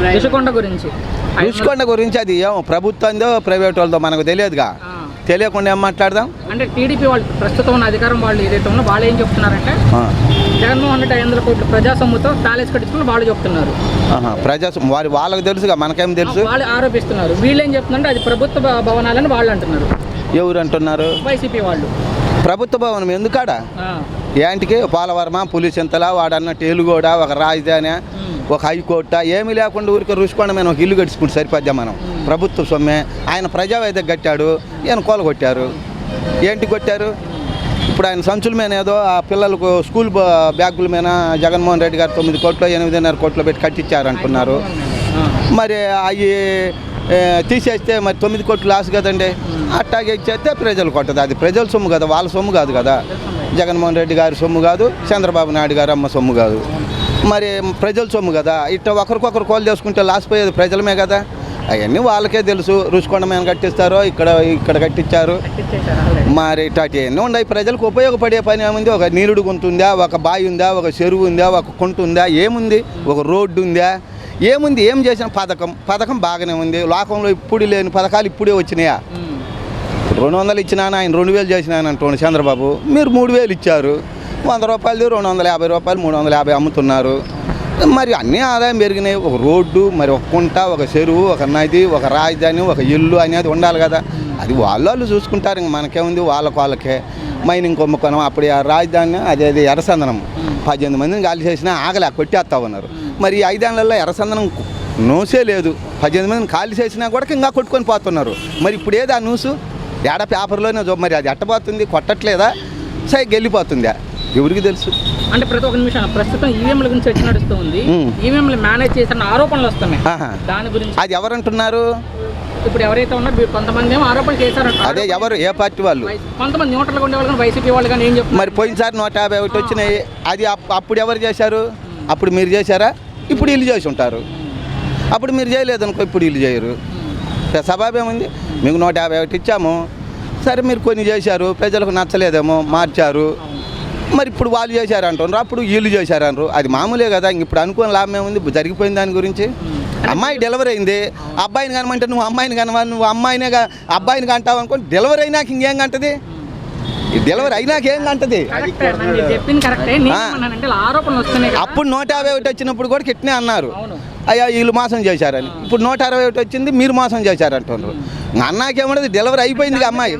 రుషికొండ గురించి అది ఏమో ప్రభుత్వందో ప్రైవేట్ వాళ్ళతో మనకు తెలియదుగా, తెలియకుండా ఏం మాట్లాడదాం. అంటే టీడీపీ వాళ్ళు ప్రస్తుతం ఉన్న అధికారం వాళ్ళు ఏదైతే ఉన్నా వాళ్ళు ఏం చెప్తున్నారంటే జగన్మోహన్ రెడ్డి 500 కోట్ల ప్రజాసొమ్ముతో ప్యాలెస్ కట్టించుకుని వాళ్ళు చెప్తున్నారు. వాళ్ళకి తెలుసుగా, మనకేం తెలుసు. వాళ్ళు ఆరోపిస్తున్నారు. వీళ్ళు ఏం చెప్తున్నారంటే అది ప్రభుత్వ భవనాలని వాళ్ళు అంటున్నారు. ఎవరు అంటున్నారు? వైసీపీ వాళ్ళు. ప్రభుత్వ భవనం ఎందుకాడ? ఏంటికి పోలవరమ, పులిచింతల, వాడన్నట్టు ఎలుగోడ, ఒక రాజధాని, ఒక హైకోర్టు ఏమీ లేకుండా ఊరికి రుషికొండ మేము ఒక ఇల్లు కట్టుకుంటే సరిపోద్దా మనం? ప్రభుత్వ సొమ్మే. ఆయన ప్రజావేదిక కట్టాడు, ఈయన కోల కొట్టారు. ఏంటి కొట్టారు? ఇప్పుడు ఆయన సంచుల మీద ఏదో ఆ పిల్లలకు స్కూల్ బ్యాగుల మీద జగన్మోహన్ రెడ్డి గారు 9 కోట్లు 8.5 కోట్లు పెట్టి కట్టించారంటున్నారు. మరి అవి తీసేస్తే మరి 9 కోట్లు లాస్ కదండి. అట్టాగే ఇచ్చేస్తే ప్రజలు కొట్టదు. అది ప్రజల సొమ్ము కదా, వాళ్ళ సొమ్ము కాదు కదా. జగన్మోహన్ రెడ్డి గారి సొమ్ము కాదు, చంద్రబాబు నాయుడు గారు అమ్మ సొమ్ము కాదు, మరి ప్రజల సొమ్ము కదా. ఇట్లా ఒకరికొకరు కోల్ చేసుకుంటే లాస్ పోయేది ప్రజలమే కదా. అవన్నీ వాళ్ళకే తెలుసు. రుషికొండ మీద కట్టిస్తారో ఇక్కడ కట్టించారు. మరి ఇట్లాంటి ఎన్నో ఉన్నాయి. ప్రజలకు ఉపయోగపడే పని ఏముంది? ఒక నీరుడు గుంత ఉందా, ఒక బావి ఉందా, ఒక చెరువు ఉందా, ఒక కుంట ఉందా, ఏముంది? ఒక రోడ్డు ఉందా, ఏముంది? ఏం చేసిన పథకం బాగానే ఉంది. లోకంలో ఇప్పుడు లేని పథకాలు ఇప్పుడే వచ్చినాయా? 200 ఇచ్చినాను, ఆయన 2000 చేసినాను అంటున్నాడు చంద్రబాబు. మీరు 3000 ఇచ్చారు. 100 రూపాయలు 250 రూపాయలు 350 అమ్ముతున్నారు. మరి అన్నీ ఆదాయం పెరిగినాయి. ఒక రోడ్డు, మరి ఒక కుంట, ఒక చెరువు, ఒక నది, ఒక రాజధాని, ఒక ఇల్లు అనేది ఉండాలి కదా. అది వాళ్ళు చూసుకుంటారు. ఇంక మనకేముంది? వాళ్ళకే మైనింగ్ కుంభకోణం. అప్పుడు ఆ రాజధాని అదే ఎర్రచందనం 18 మందిని గాలి చేసినా ఆగలే, కొట్టేస్తా ఉన్నారు. మరి ఈ 5 ఏళ్లలో ఎర్రచందనం నూసే లేదు. 18 మందిని ఖాళీ చేసినా కూడా ఇంకా కొట్టుకొని పోతున్నారు. మరి ఇప్పుడు ఏది ఆ న్యూసు? ఏడా పేపర్లోనే మరి అది ఎట్టబోతుంది? కొట్టట్లేదా? సై గెలిపోతుందా? ఎవరికి తెలుసు? అంటే ప్రతి ఒక్క నిమిషం ప్రస్తుతం ఈవీఎంల గురించి చర్చ నడుస్తూ ఉంది. ఈవీఎంలు మేనేజ్ చేసిన ఆరోపణలు వస్తున్నాయి. దాని గురించి అది ఎవరంటున్నారు? ఇప్పుడు ఎవరైతే ఉన్నారో కొంతమంది ఏమో ఆరోపణలు చేశారంట. అదే ఎవరు? ఏ పార్టీ వాళ్ళు? కొంతమంది న్యూట్రల్గా ఉండే వాళ్ళు, వైసీపీ వాళ్ళు కానీ ఏం చెప్తారు? మరి పోయినసారి 151 వచ్చినాయి. అది అప్పుడు ఎవరు చేశారు? అప్పుడు మీరు చేశారా? ఇప్పుడు వీళ్ళు చేసి ఉంటారు. అప్పుడు మీరు చేయలేదు అనుకో, ఇప్పుడు వీళ్ళు చేయరు. సబాబేముంది? మీకు 151 ఇచ్చాము, సరే మీరు కొన్ని చేశారు, ప్రజలకు నచ్చలేదేమో మార్చారు. మరి ఇప్పుడు వాళ్ళు చేశారు అంటున్నారు, అప్పుడు వీళ్ళు చేశారన్నారు. అది మామూలే కదా. ఇప్పుడు అనుకోని లాభం ఏముంది? జరిగిపోయిన దాని గురించి. అమ్మాయి డెలివరీ అయింది, అబ్బాయిని కనమంటే నువ్వు అమ్మాయిని కనవా, నువ్వు అబ్బాయిని కంటావు అనుకో. డెలివరీ అయినాక ఇంకేం కంటది? డెలివరీ అయినాక ఏం కంటది? అప్పుడు 151 వచ్చినప్పుడు కూడా కిట్నే అన్నారు, అయ్యా వీళ్ళు మోసం చేశారని. ఇప్పుడు 161 వచ్చింది, మీరు మోసం చేశారంటున్నారు. అన్నాకేమన్నది? డెలివరీ అయిపోయింది అమ్మాయి.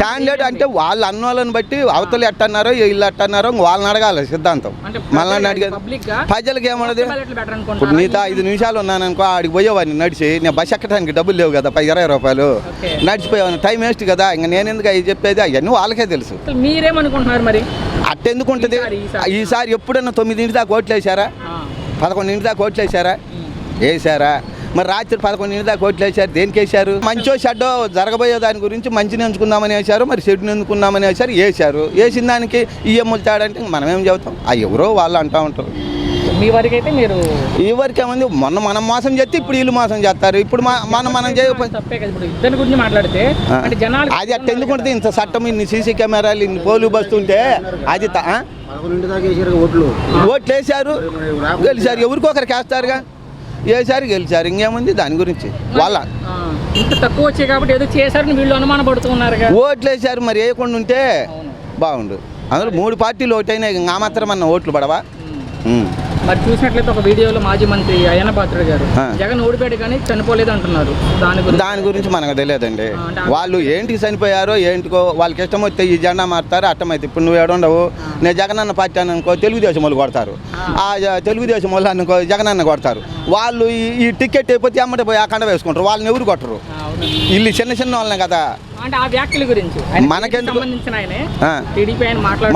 స్టాండర్డ్ అంటే వాళ్ళు అన్నోళ్ళని బట్టి అవతలు ఎట్టన్నారో వీళ్ళు ఎట్టన్నారో వాళ్ళని అడగాలి. సిద్ధాంతం మళ్ళీ అడిగేది ప్రజలకు ఏమన్నది? ఇప్పుడు నీతో 5 నిమిషాలు ఉన్నాను అనుకో, ఆడికి పోయేవాడిని నడిచి. నేను బస్ ఎక్కడానికి డబ్బులు లేవు కదా, 20 రూపాయలు నడిచిపోయేవాడిని. టైం వేస్ట్ కదా. ఇంకా నేను ఎందుకు అవి చెప్పేది? అవన్నీ వాళ్ళకే తెలుసు. మీరేమనుకుంటున్నారు మరి? అట్టెందుకు ఉంటుంది? ఈసారి ఎప్పుడన్నా 9 దాకా ఓట్లు వేసారా? 11 దాకా ఓట్లు వేసారా? వేసారా? మరి రాత్రి 11 దాకా ఓట్లు వేసారు. దేనికి వేశారు? మంచో చెడ్డో జరగబోయే దాని గురించి మంచిని ఎంచుకుందామని వేశారు, మరి చెడుని ఎందుకుందామని వేశారు. వేసిన దానికి ఈఎంలు తేడంటే మనం ఏం చెబుతాం? ఎవరో వాళ్ళు అంటూ ఉంటారు. మీ వరకు అయితే మీరు ఈ వరకు ఏమంది? మొన్న మనం మోసం చేస్తే ఇప్పుడు వీళ్ళు మోసం చేస్తారు. ఇప్పుడు మనం గురించి మాట్లాడితే అది అట్ట ఎందుకు ఉంటుంది? ఇంత చట్టం, ఇన్ని సీసీ కెమెరాలు, ఇన్ని పోలీసు బస్తుంటే అది ఓట్లు వేసారు, గెలిచారు. ఎవరికొకరికి వేస్తారుగా. వేసారు, గెలిచారు. ఇంకేముంది దాని గురించి? వాళ్ళ ఇంత తక్కువ వచ్చాయి కాబట్టి ఏదో చేశారని వీళ్ళు అనుమాన పడుతున్నారు. ఓట్లు వేసారు, మరి వేయకుండా ఉంటే బాగుండు. అందులో 3 పార్టీలు ఓటైనాయి, ఆ మాత్రం అన్న ఓట్లు పడవా? మరి చూసినట్లయితే ఒక వీడియోలో మాజీ మంత్రి అయ్యన్న పాత్రుడు గారు జగన్ ఓడిపోయాడు కానీ చనిపోలేదు అంటున్నారు. దాని గురించి మనకు తెలియదండి. వాళ్ళు ఏంటికి చనిపోయారో ఏంటికో వాళ్ళకి ఇష్టం వస్తే ఈ జెండా మారుతారు. అట్టమైతే ఇప్పుడు నువ్వు ఏడుండవు, నేను జగనన్న పార్టీ అని అనుకో, తెలుగుదేశం వాళ్ళు కొడతారు. ఆ తెలుగుదేశం వాళ్ళు అనుకో, జగనన్న కొడతారు. వాళ్ళు ఈ టికెట్ అయిపోతే అమ్మటే పోయి ఆ కండ వేసుకుంటారు. వాళ్ళని ఎవరు కొట్టరు. వీళ్ళు చిన్న వాళ్ళనే కదా.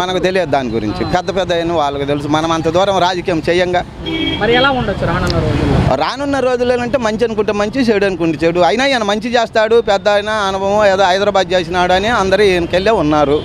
మనకు తెలియదు దాని గురించి. పెద్ద అయిన వాళ్ళకి తెలుసు. మనం అంత దూరం రాజకీయం చేయంగా. మరి ఎలా ఉండొచ్చు రానున్న రోజుల్లో అంటే మంచి అనుకుంటే మంచి, చెడు అనుకుంటే చెడు. అయినా ఈయన మంచి చేస్తాడు, పెద్ద అయినా అనుభవం ఏదో హైదరాబాద్ చేసినాడు అని అందరూ ఈయనకెళ్ళే ఉన్నారు.